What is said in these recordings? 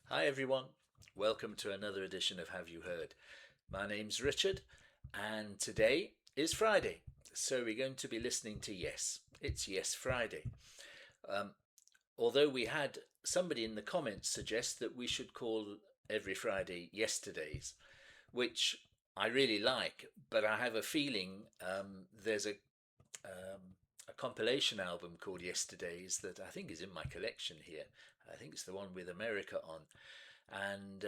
Hi everyone, welcome to another edition of Have You Heard? My name's Richard, and today is Friday, so we're going to be listening to Yes. It's Yes Friday. Um, Although we had somebody in the comments suggest that we should call every Friday Yesterdays, which I really like, but I have a feeling there's a compilation album called Yesterdays that I think is in my collection here. I think it's the one with America on, and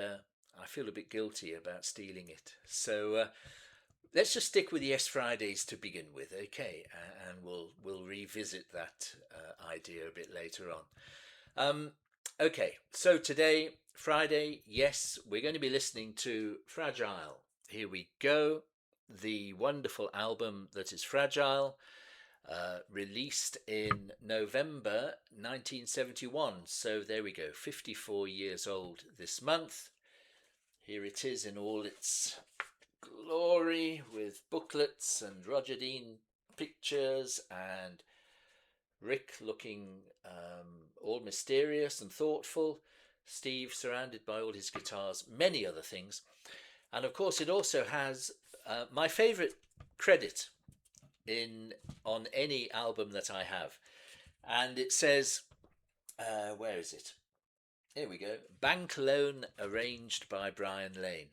I feel a bit guilty about stealing it. So let's just stick with Yes Fridays to begin with, okay? And we'll revisit that idea a bit later on. Okay, so today, Friday, yes, we're going to be listening to Fragile. Here we go. The wonderful album that is Fragile, released in November 1971. So there we go, 54 years old this month. Here it is in all its glory with booklets and Roger Dean pictures and Rick looking all mysterious and thoughtful, Steve surrounded by all his guitars, many other things. And of course, it also has my favourite credit in on any album that I have, and it says, where is it? Here we go. Bank loan arranged by Brian Lane.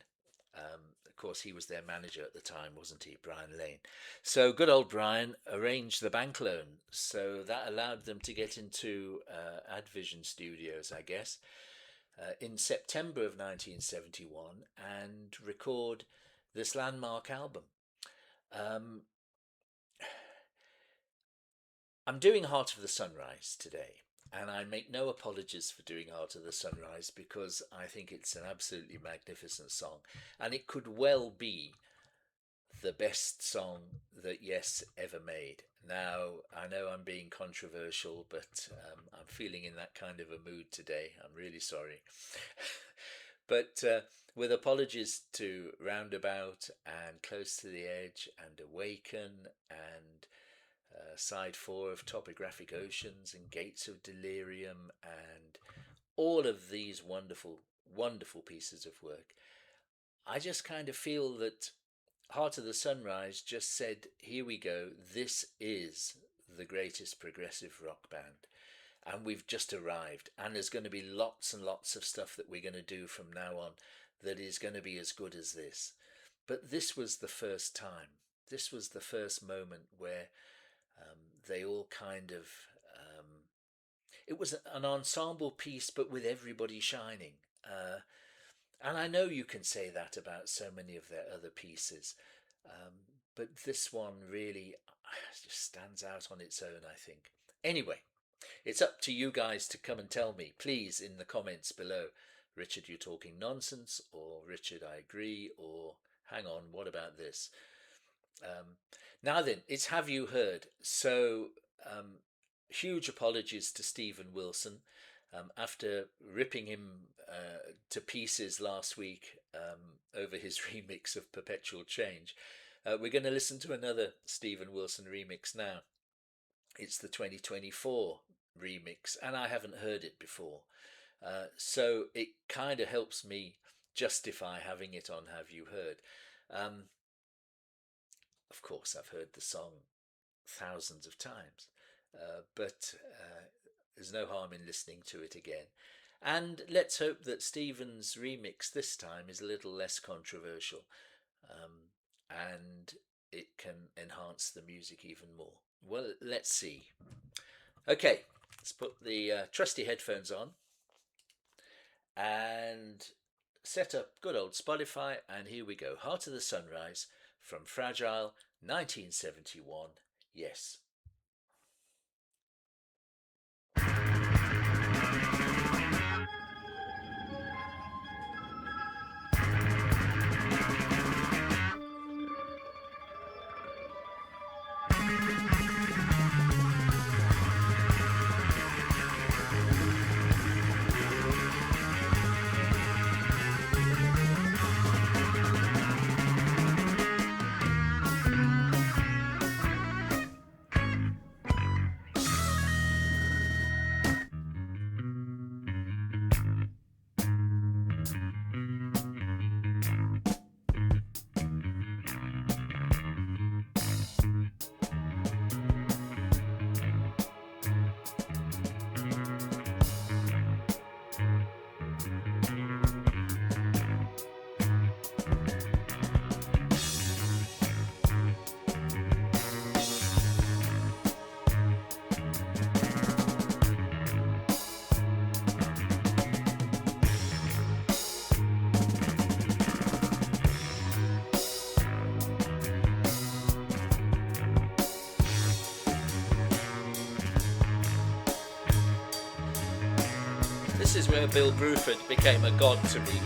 Of course, he was their manager at the time, wasn't he, Brian Lane? So good old Brian arranged the bank loan, so that allowed them to get into Advision Studios, I guess, in September of 1971 and record this landmark album. Um, I'm doing Heart of the Sunrise today, and I make no apologies for doing Heart of the Sunrise because I think it's an absolutely magnificent song, and it could well be the best song that Yes ever made. Now, I know I'm being controversial, but I'm feeling in that kind of a mood today. I'm really sorry. But with apologies to Roundabout and Close to the Edge and Awaken and side four of Topographic Oceans and Gates of Delirium and all of these wonderful, wonderful pieces of work, I just kind of feel that Heart of the Sunrise just said, here we go, this is the greatest progressive rock band. And we've just arrived. And there's going to be lots and lots of stuff that we're going to do from now on that is going to be as good as this. But this was the first time. This was the first moment where they all kind of. It was an ensemble piece, but with everybody shining. And I know you can say that about so many of their other pieces, but this one really just stands out on its own, I think. Anyway, it's up to you guys to come and tell me, please, in the comments below. Richard, you're talking nonsense, or Richard, I agree, or hang on, what about this? Now then, it's Have You Heard? So, huge apologies to Stephen Wilson. After ripping him to pieces last week over his remix of Perpetual Change, we're going to listen to another Stephen Wilson remix now. It's the 2024 remix, and I haven't heard it before. So it kind of helps me justify having it on Have You Heard? Of course, I've heard the song thousands of times, but there's no harm in listening to it again. And let's hope that Stephen's remix this time is a little less controversial, and it can enhance the music even more. Well, let's see. Okay, let's put the trusty headphones on and set up good old Spotify, and here we go. Heart of the Sunrise from Fragile, 1971. Yes. this is where Bill Bruford became a god to me.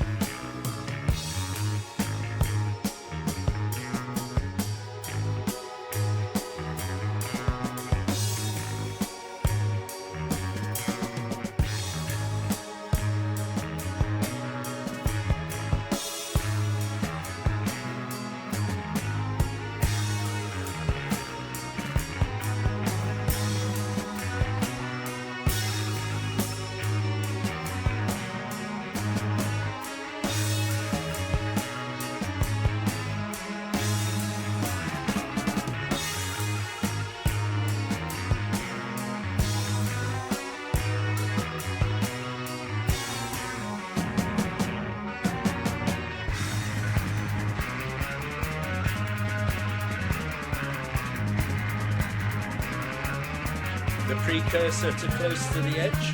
The precursor to Close to the Edge.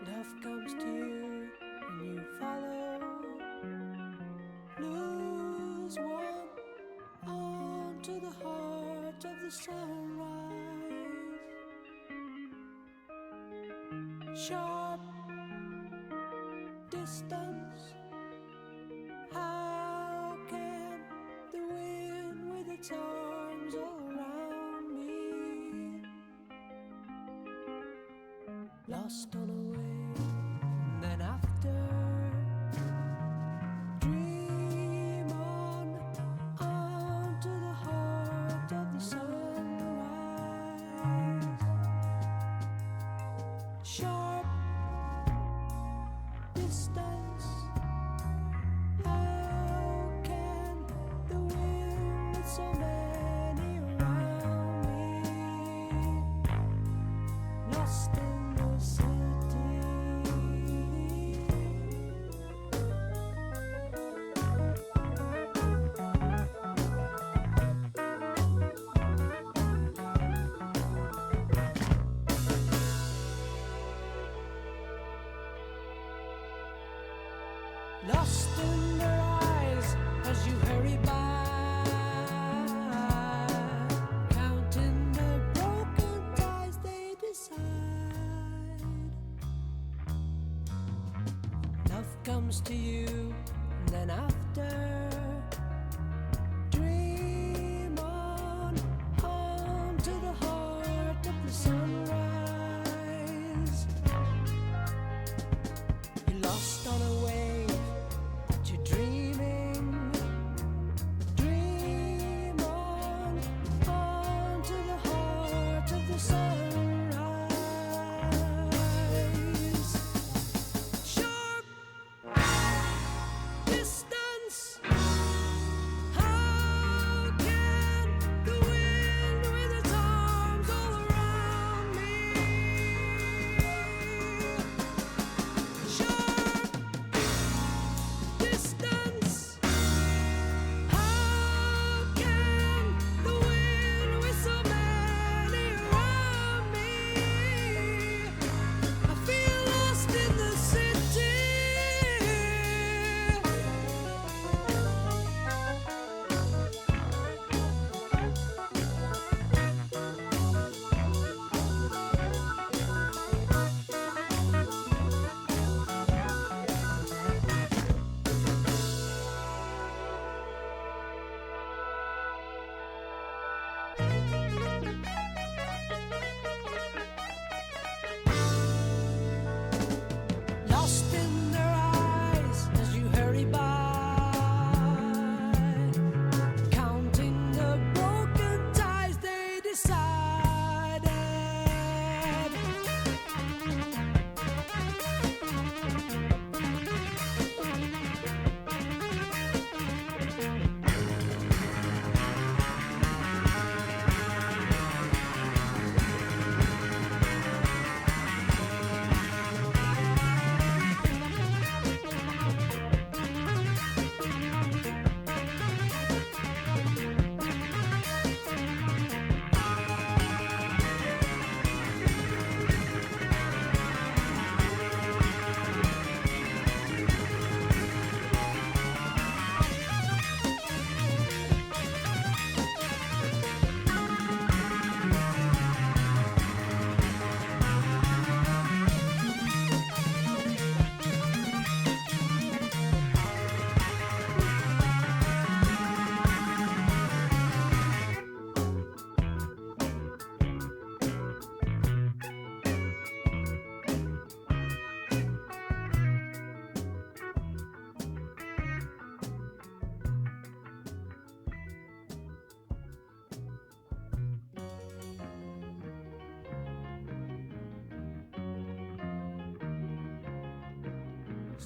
Love comes to you and you follow. Lose one onto the heart of the sunrise. Sharp distance. How can the wind with its arms all around me? Lost on a wave, and then after, dream on to the heart of the sunrise. Sharp distance. How can the wind with so many around me? Lost in the city. Lost in their eyes as you hurry by, counting the broken ties they decide. Love comes to you, and then after, dream on to the heart of the sunrise. You're lost on a wave. You're dreaming, dream on to the heart of the sunrise. Sharp distance.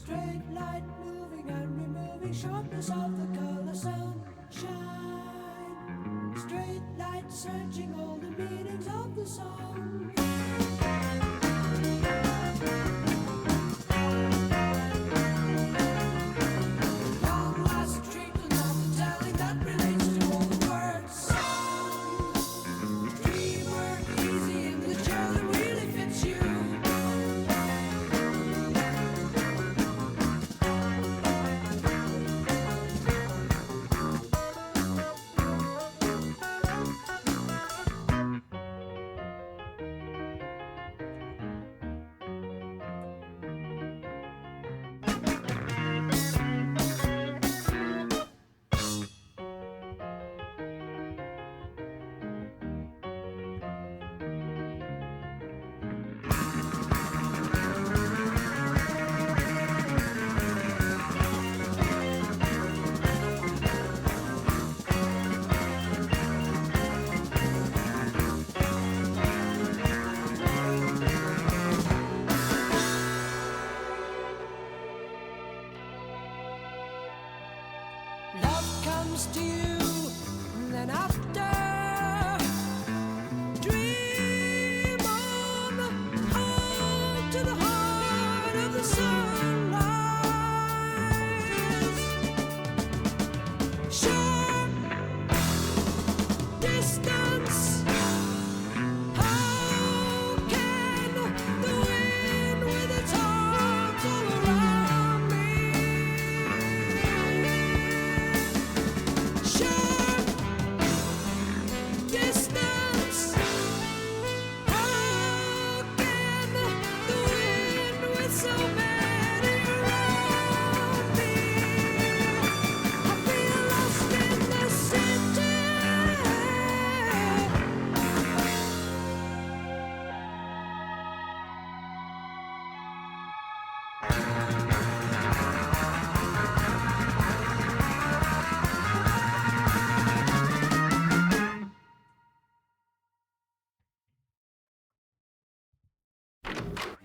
Straight light moving and removing sharpness of the color sunshine. Straight light searching all the meanings of the song. Long last treatment of the telling that relates to all the words. Song. Dream work easy in the chair that really fits you. Love comes to you, and then after, dream on, to the heart of the sunrise. Sharp distance. How can the wind with its arms all around me? Sharp distance. How can the wind with so many around me? I feel lost in the city.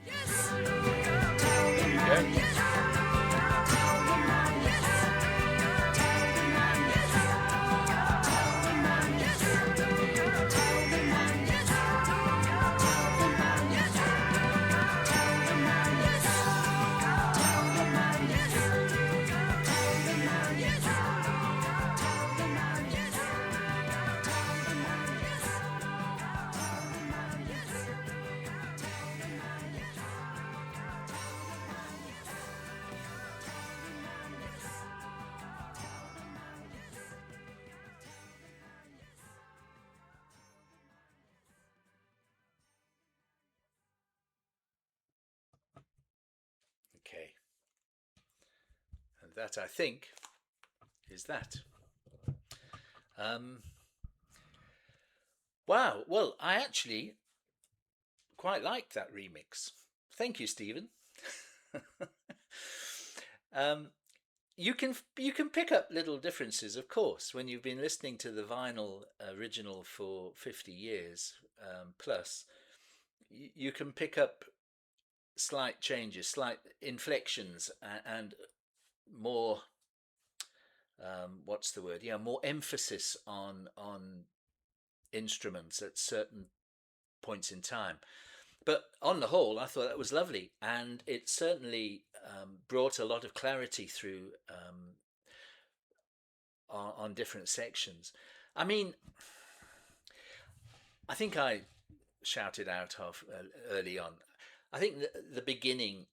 Yes. Tell them I'm yes. Tell them I'm yes. Tell them I'm yes. Tell them I'm yes. Tell them I'm yes. Tell them I'm yes. Tell them I'm yes. Tell them I'm yes. Tell them I'm yes. Tell them I'm yes. Tell them I'm yes. Tell them I'm yes. Okay. And that, I think, is that. Wow. Well, I actually quite liked that remix. Thank you, Stephen. um, you can pick up little differences, of course, when you've been listening to the vinyl original for 50 years plus. You can pick up slight changes, slight inflections, and more. What's the word? Yeah, more emphasis on instruments at certain points in time. But on the whole, I thought that was lovely, and it certainly brought a lot of clarity through on different sections. I mean, I think I shouted out early on. I think the beginning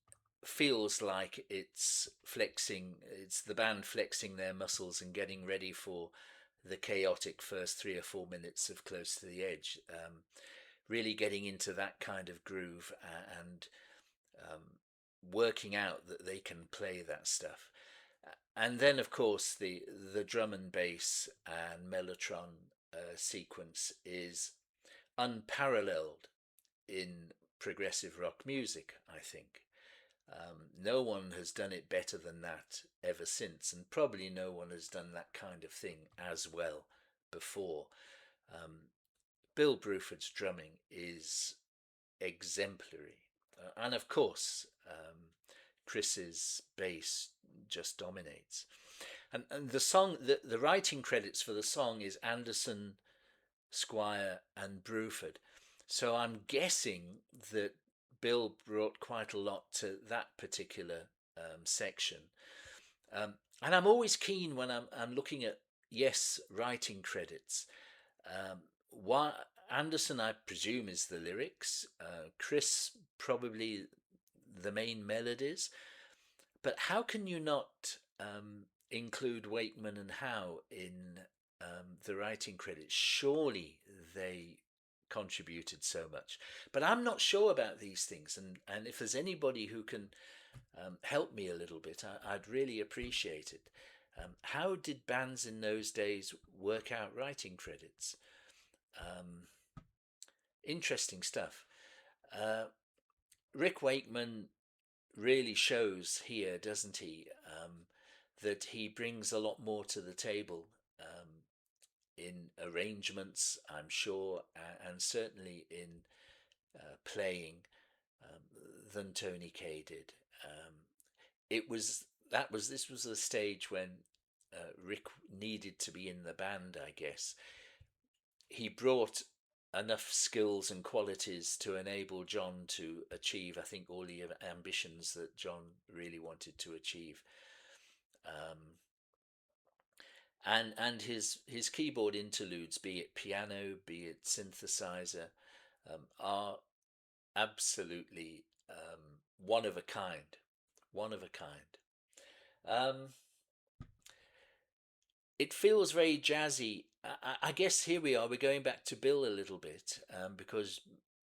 feels like it's flexing. It's the band flexing their muscles and getting ready for the chaotic first 3 or 4 minutes of Close to the Edge. Really getting into that kind of groove and um, working out that they can play that stuff. And then, of course, the drum and bass and mellotron sequence is unparalleled in progressive rock music, I think. No one has done it better than that ever since, and probably no one has done that kind of thing as well before. Bill Bruford's drumming is exemplary, and of course, Chris's bass just dominates. And the song, the writing credits for the song is Anderson, Squire, and Bruford. So I'm guessing that Bill brought quite a lot to that particular section. And I'm always keen when I'm looking at, yes, writing credits. Why Anderson, I presume, is the lyrics. Chris, probably the main melodies. But how can you not include Wakeman and Howe in the writing credits? Surely they contributed so much. But I'm not sure about these things. And if there's anybody who can help me a little bit, I'd really appreciate it. How did bands in those days work out writing credits? Um, Interesting stuff. Uh, Rick Wakeman really shows here, doesn't he, that he brings a lot more to the table in arrangements, I'm sure, and certainly in playing um, than Tony Kaye did. It was this was the stage when Rick needed to be in the band, I guess. He brought enough skills and qualities to enable Jon to achieve, I think, all the ambitions that Jon really wanted to achieve. Um, and his keyboard interludes, be it piano, be it synthesizer, are absolutely one of a kind. One of a kind. Um, it feels very jazzy. I guess here we are. We're going back to Bill a little bit because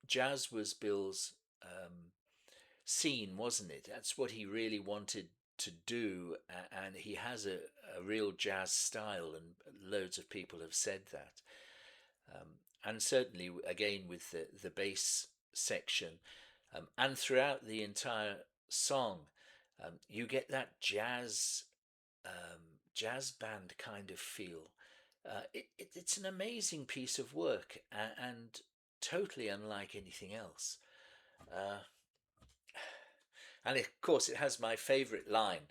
jazz was Bill's scene, wasn't it? That's what he really wanted to do, and he has a real jazz style, and loads of people have said that. And certainly, again, with the bass section, and throughout the entire song, you get that jazz band kind of feel. It's an amazing piece of work and totally unlike anything else. Uh, and of course, it has my favourite line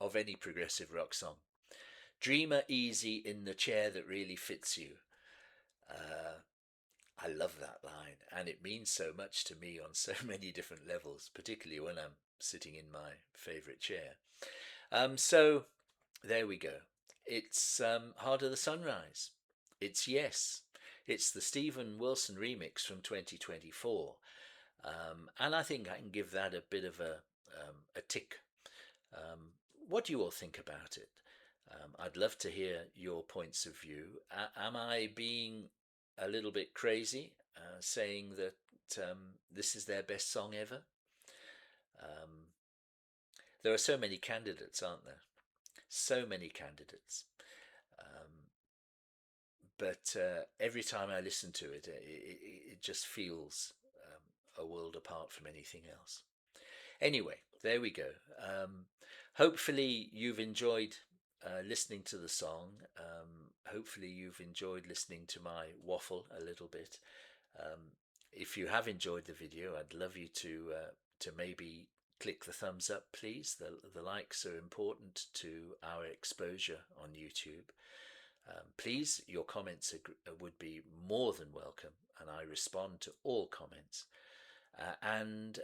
of any progressive rock song: "Dreamer easy in the chair that really fits you." Uh, I love that line, and it means so much to me on so many different levels, particularly when I'm sitting in my favourite chair. So there we go. It's Heart of the Sunrise. It's Yes. It's the Stephen Wilson remix from 2024. And I think I can give that a bit of a tick. What do you all think about it? I'd love to hear your points of view. Am I being a little bit crazy saying that this is their best song ever? Um, there are so many candidates, aren't there? So many candidates. But every time I listen to it, it just feels a world apart from anything else. Anyway, there we go. Hopefully, you've enjoyed listening to the song. Hopefully, you've enjoyed listening to my waffle a little bit. If you have enjoyed the video, I'd love you to maybe click the thumbs up, please. The likes are important to our exposure on YouTube. Please, your comments would be more than welcome, and I respond to all comments. And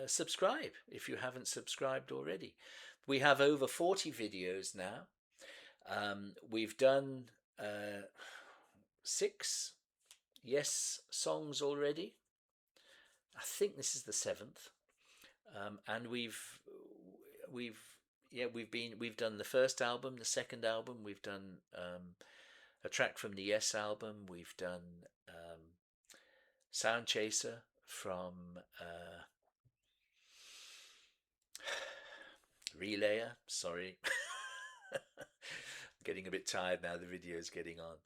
subscribe if you haven't subscribed already. We have over 40 videos now. We've done 6 Yes songs already. I think this is the 7th. And we've done the first album, the second album. We've done a track from the Yes album. We've done Sound Chaser from Relayer. Sorry. Getting a bit tired now, the video's getting on.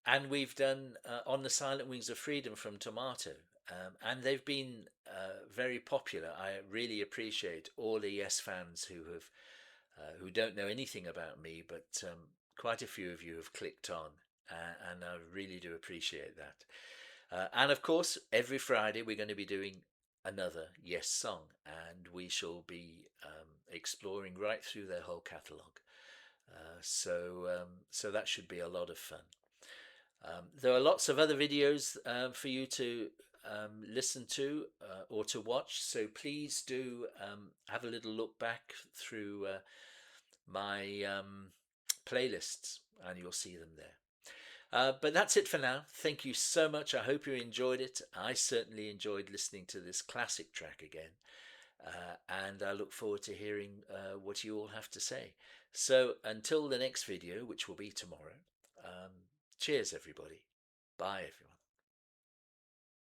And we've done On the Silent Wings of Freedom from Tomato. And they've been very popular. I really appreciate all the Yes fans who don't know anything about me, but quite a few of you have clicked on, and I really do appreciate that. And of course, every Friday we're going to be doing another Yes song, and we shall be exploring right through their whole catalogue. So that should be a lot of fun. There are lots of other videos for you to listen to or to watch, so please do have a little look back through my playlists and you'll see them there. But that's it for now. Thank you so much. I hope you enjoyed it. I certainly enjoyed listening to this classic track again. And I look forward to hearing what you all have to say. So until the next video, which will be tomorrow, cheers, everybody. Bye, everyone.